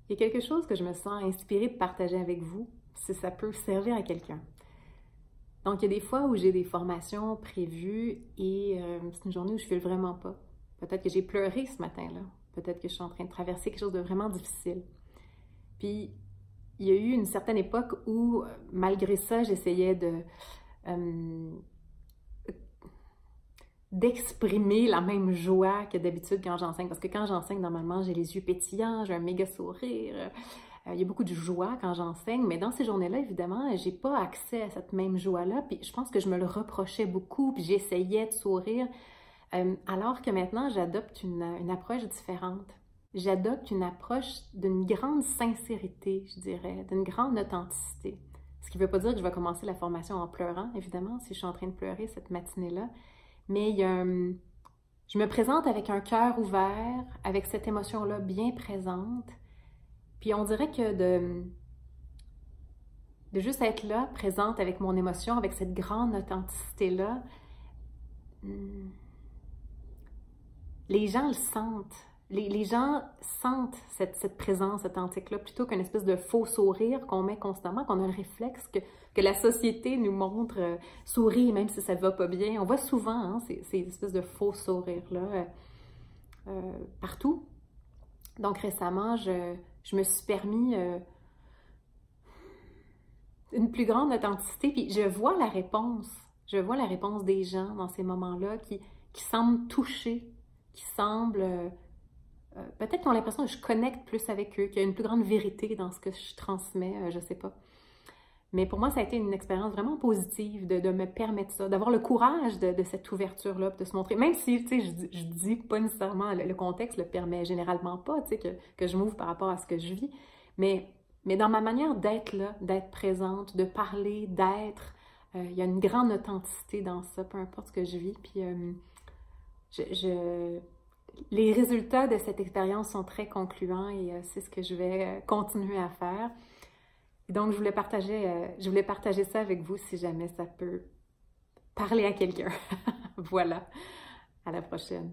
Il y a quelque chose que je me sens inspirée de partager avec vous, si ça peut servir à quelqu'un. Donc, il y a des fois où j'ai des formations prévues et c'est une journée où je ne file vraiment pas. Peut-être que j'ai pleuré ce matin-là. Peut-être que je suis en train de traverser quelque chose de vraiment difficile. Puis, il y a eu une certaine époque où, malgré ça, j'essayais d'exprimer la même joie que d'habitude quand j'enseigne. Parce que quand j'enseigne, normalement, j'ai les yeux pétillants, j'ai un méga sourire. Il y a beaucoup de joie quand j'enseigne, mais dans ces journées-là, évidemment, j'ai pas accès à cette même joie-là. Puis je pense que je me le reprochais beaucoup, puis j'essayais de sourire. Alors que maintenant, j'adopte une approche différente. J'adopte une approche d'une grande sincérité, je dirais, d'une grande authenticité. Ce qui ne veut pas dire que je vais commencer la formation en pleurant, évidemment, si je suis en train de pleurer cette matinée-là. Mais je me présente avec un cœur ouvert, avec cette émotion-là bien présente. Puis on dirait que de juste être là, présente avec mon émotion, avec cette grande authenticité-là, les gens le sentent. Les gens sentent cette présence authentique-là, plutôt qu'une espèce de faux sourire qu'on met constamment, qu'on a le réflexe que la société nous montre sourire même si ça ne va pas bien. On voit souvent hein, ces espèces de faux sourires-là partout. Donc récemment, je me suis permis une plus grande authenticité, puis je vois la réponse. Je vois la réponse des gens dans ces moments-là qui semblent touchés, qui semblent... peut-être qu'ils ont l'impression que je connecte plus avec eux, qu'il y a une plus grande vérité dans ce que je transmets, je sais pas. Mais pour moi, ça a été une expérience vraiment positive de me permettre ça, d'avoir le courage de cette ouverture-là, de se montrer, même si, tu sais, je dis pas nécessairement, le contexte le permet généralement pas, tu sais, que je m'ouvre par rapport à ce que je vis, mais dans ma manière d'être là, d'être présente, de parler, d'être, il y a une grande authenticité dans ça, peu importe ce que je vis, puis les résultats de cette expérience sont très concluants et c'est ce que je vais continuer à faire. Et donc, je voulais partager ça avec vous si jamais ça peut parler à quelqu'un. Voilà, à la prochaine.